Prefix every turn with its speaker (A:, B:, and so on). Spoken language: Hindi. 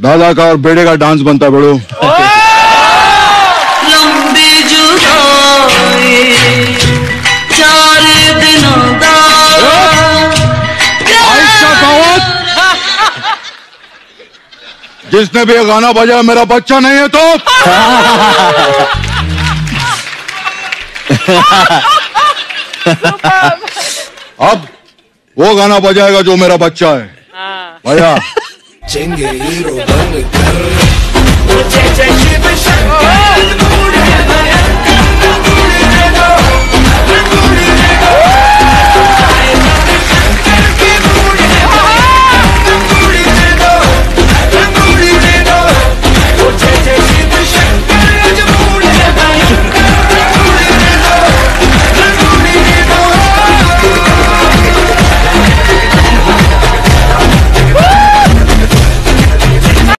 A: दादा का और बेटे का डांस बनता है बड़ो।
B: लंबी जुदाई 4 दिनों दा
A: जिसने भी ये गाना बजाया मेरा बच्चा नहीं है तो अब वो गाना बजाएगा जो मेरा बच्चा है। भैया